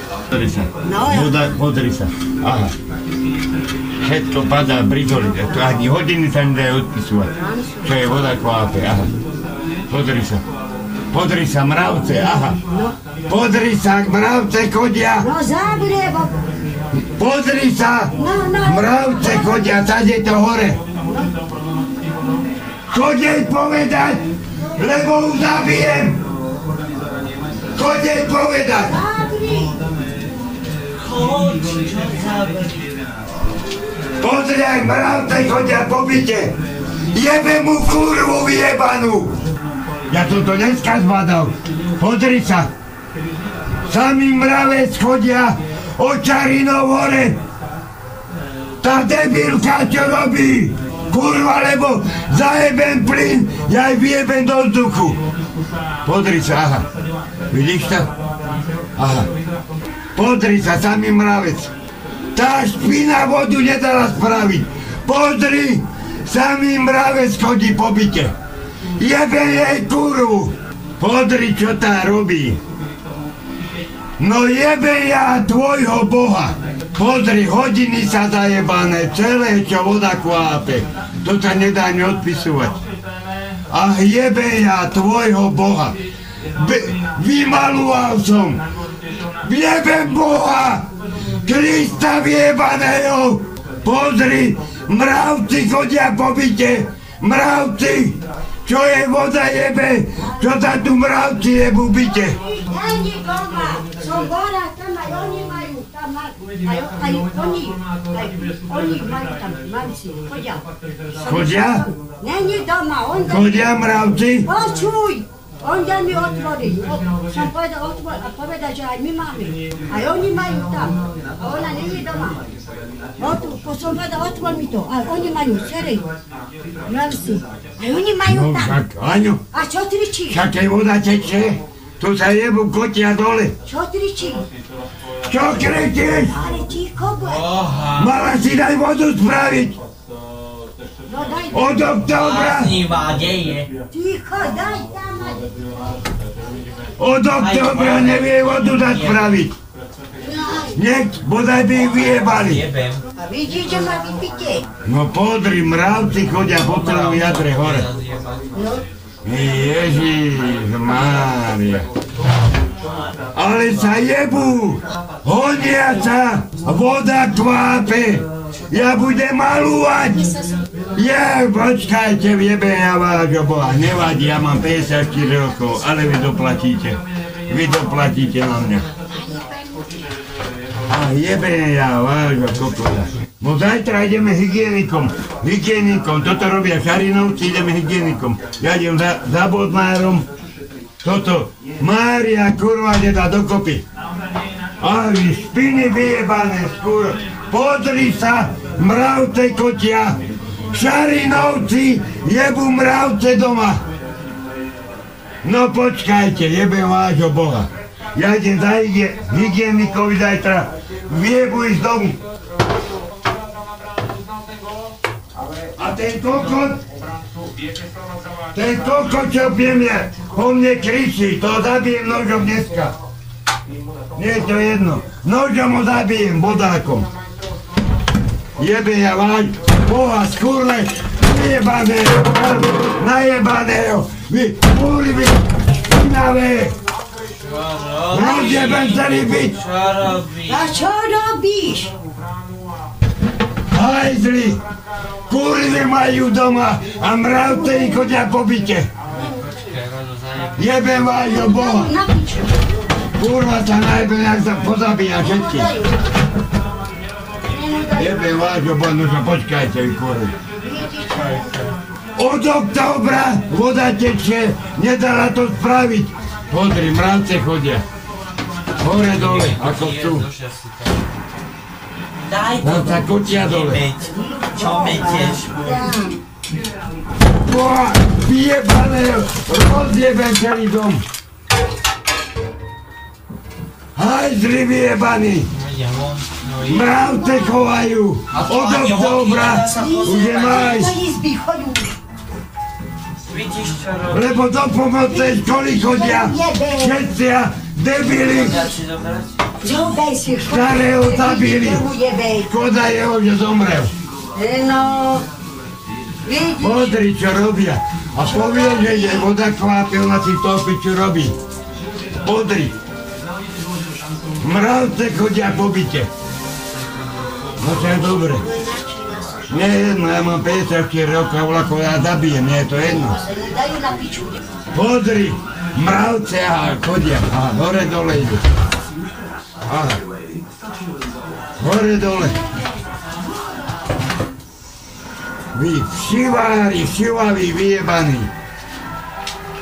Pozri sa. Pozri sa. Aha. Všetko padá, bridoli. To ani hodiny sa nedajú odpisovať. Čo je voda kvápe, aha. Pozri sa. Pozri sa, mravce, aha. Pozri sa, mravce chodia. No zabrie, babo. Pozri sa, mravce chodia, tady to hore. Chodej povedať, lebo ju zabijem. Chodej povedať. Pozri, ak mravce chodia po byte. Jebe mu kurvu vyjebanú. Ja som to dneska zbadal. Pozri sa. Samý mravec chodia Očarinov hore. Tá debilka čo robí? Kurva, lebo zajebem plyn, ja aj vyjebem do vzduchu. Pozri sa, aha. Vidíš to? Aha. Pozri sa, samý mravec. Tá špina vodu nedala spraviť. Pozri, samý mravec chodí po byte. Jebem jej kurvu. Pozri, čo tá robí. No jebe ja tvojho boha. Pozri, hodiny sa zajebané, celé čo voda kvápe. To sa nedá ani odpisovať. A jebe ja tvojho boha. Vymaluval som. Jebem boha. Krista vyjebaného. Pozri, mravci chodia po byte. Mravci. Čo je voda jebe? Čo sa tu mravci jebu byte? Není doma, som bora, tam aj oni majú, tam aj oni majú tam, mravci, chodia. Chodia? Není doma, on dá... Chodia mravci? Počuj, on dá mi otvoriť, som povedal, že aj my máme, aj oni majú tam, a ona není doma. Som povedal, otvor mi to, a oni majú, cerej, mravci, aj oni majú tam. No však, Aňo. A čo tričí? Však aj voda teče. Tu sa jebu kotia dole. Čo tričí? Čo kričíš? Ale ticho bude. Mala si daj vodu spraviť. No daj. Od októbra. Ticho, daj tam. Od októbra nevie vodu dať spraviť. Nech, bodaj by ich vyjebali. A vidíš, že má vypite. No podri, mravci chodia po celom jadre hore. Ježišmária. Ale sa jebu. Hodia sa. Voda kvápe. Ja budem malúvať. Počkajte, jebe ja vášho boha. Nevadí, ja mám 54 rokov, ale vy doplatíte. Vy doplatíte na mňa. A jebe ja vášho kokoda. No zajtra ideme hygienikom. Toto robia Šarinovci, ideme hygienikom. Ja idem za Bodnárom. Toto. Mária, kurva, nedá dokopy. A vy špiny vyjebané skôr. Pozri sa, mravce kotia. Šarinovci jebu mravce doma. No počkajte, jebem vášho boha. Ja idem za hygienikovi zajtra. Vyjebu ísť domu. A ten kokot, čo po mne kričí, to zabijem nožom dneska. Nie je to jedno. Nožom ho zabijem, bodákom. Jebe ja váš boha skúrle, najebaného, vy kurvy, špinavé. Rozjebem celý byt. A čo robíš? Hajzli, kurvy majú doma a mravce ich chodia po byte. Jebem vášho boha. Kurva sa najebem, jak sa pozabíja všetky. Jebem vášho boha, no sa počkajte vy kurvy. Od októbra voda teče, nedala to spraviť. Pozri, mravce chodia. Hore dole, ako chcú. Tam sa kotia dole. Čo metieš? Boha, vyjebané, rozjebem celý dom. Hajzli vyjebaní. Mravce chovajú. Od októbra už je maj. Lebo do pomocnej školy chodia všetci Debili! Zobej si, Starého zabili! jebej. Škoda jeho, že zomrel. No, vidíš? Pozri, čo robia. A povie, že je voda kvápi, ona si topí, čo robí. Pozri. Mravce chodia po byte. No to je dobre. Nie je jedno, ja mám 54 rokov, vlako ja zabijem, nie je to jedno. Dajú na piču. Pozri, mravce chodia. Aha, hore dole idú. Aha. Hore dole. Vy všivaví, vyjebaní.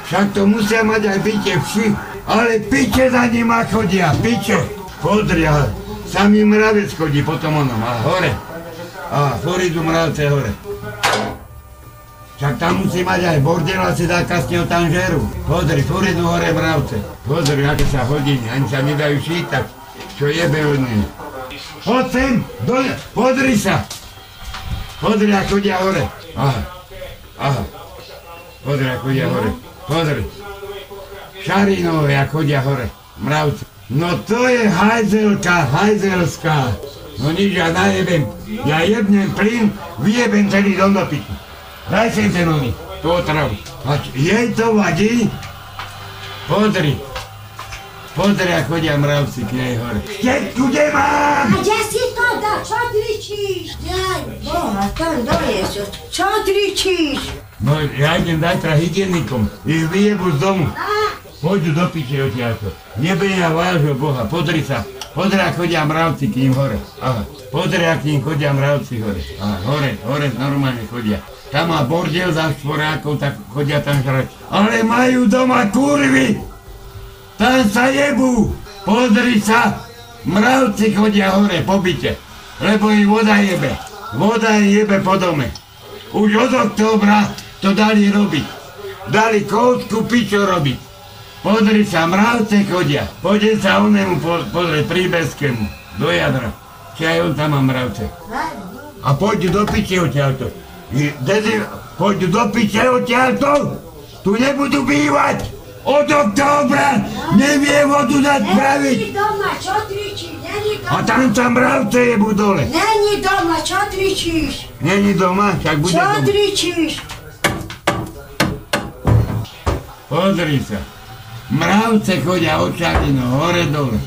Však to musia mať aj byte vši, ale piče za nima chodia, piče. Pozri, ale samý mravec chodí potom onom, a hore. A hore idú mravce hore. Však tam musí mať aj bordel, asi dá kasne tam žeru. Pozri, furt idú hore mravce. Pozri, aké sa hodí, ani sa nedajú šítať, čo jebe od nej. Poď sem, dole, pozri sa. Pozri, ako chodia hore. Aha, aha. Pozri, ako chodia hore. Pozri. Šarinové, ako chodia hore. Mravce. No to je hajzelská. No nič, ja najebem. Ja jebnem plyn, vyjebem celý dom do piči. Daj sem ten oný, tú otravu. A jej to vadí? Pozri. Pozri, ako chodia mravci k nej hore. Štetku, kde mám? A kde si to dá? Čo tričíš? Jaj, boha, tam dole sú. Čo tričíš? No, ja idem zajtra hygienikom. Ich vyjebu z domu. Pôjdu do piče odtiaľto. Nebenia vášho Boha, pozri sa. Pozri, ako chodia mravci k ním hore. Aha, pozri, ako ním chodia mravci hore. Aha, hore normálne chodia. Tam má bordel za štvorákov, tak chodia tam žrať. Ale majú doma kurvy! Tam sa jebú! Pozri sa! Mravci chodia hore po byte, lebo ich voda jebe. Voda im jebe po dome. Už od októbra to dali robiť. Dali koutku pičo robiť. Pozri sa, mravce chodia. Poďme sa onemu pozrieť príbezkému, do jadra. Či aj on tam má mravce. A poďte do piče odtiaľto. Poďte do piče odtiaľto. Tu nebudú bývať. Od októbra nevie vodu dať praviť. Není doma, čo tričíš? Není doma. A tam sa mravce jebú dole. Není doma, čo tričíš? Není doma, však bude Čo doma. tričíš? Pozri sa. Mravce chodia od Šarino, hore dole.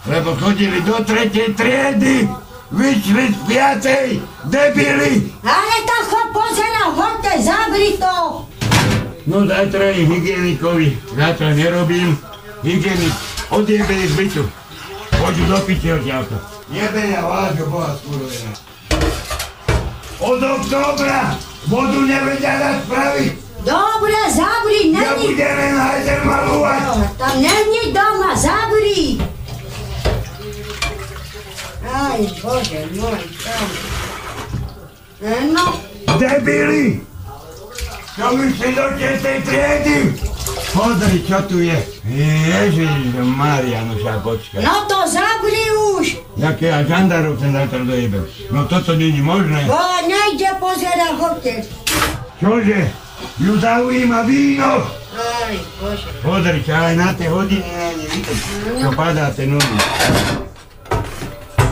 Lebo chodili do 3. triedy. Vyšli z 5. debili. Ale tam chod pozerám, hoďte, zabri to. No zajtra je hygienikovi, zajtra nerobím. Hygienik odjebe z bytu. Poďu do piče odtiaľto. Jebenia vášho Boha skurvená. Od októbra vodu nevedia dať spraviť. Dobre, zabri, Ja není... budem len hajzel malovať. Tam není doma, zabri. Aj, Bože môj, tam. No, Debili! Čo vyšli do 6. triedy? Pozri, čo tu je. Ježišmária, no však počkaj. no to zabri už. Jaké ja žandarov ten zajtra dojebem. No toto není možné. Bo nejde pozerať, hoďte. Čože? Ju zaujíma víno. Aj, Bože. Pozri, čo aj na tie hodiny není vidieť. Čo padá ten oný.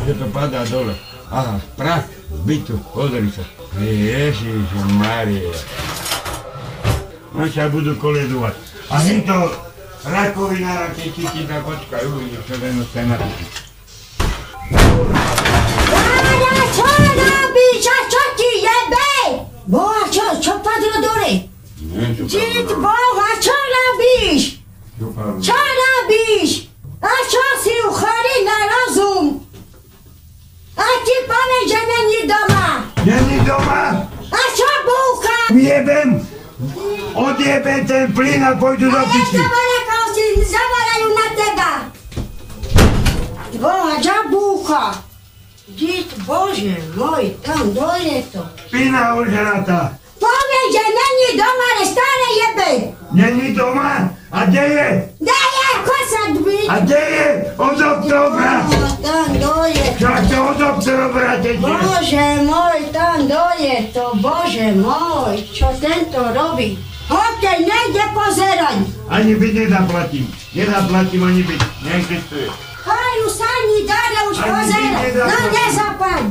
Čo to padá dole. Aha, prach z bytu, pozri sa. Ježišmária. No sa budú koledovať. A hento rakovinára, keď chytí, tak počkaj, uvidíš, čo len sa napíši. Láďa, čo robíš? A čo ti jebe? Boha, čo padlo dole? Žid Boha, čo robíš? Čo robíš? A čo si chorý na rozum? A ti poviem, že není doma. Není doma? A čo búcha? Vyjebem! Odjebem ten plyn a pôjdu do A ja piči. zavolajú na teba. Boha, čo búcha? Žid Bože môj, tam dole to. Pina ožratá. Poviem, že není doma, ale stále jebe. Není doma? A kde je? Daj, ako sa dví? A kde je od oktobra? Tam doje to. Však to od oktobra tete. Bože môj, tam doje to, Bože môj, čo tento robí? Hoďte, nejde pozerať. Ani byt nezaplatím. Nezaplatím ani byt. Neexistuje. Haju, sani, Dáre už Ani pozerať. ty nezaplatí. No nezapaň.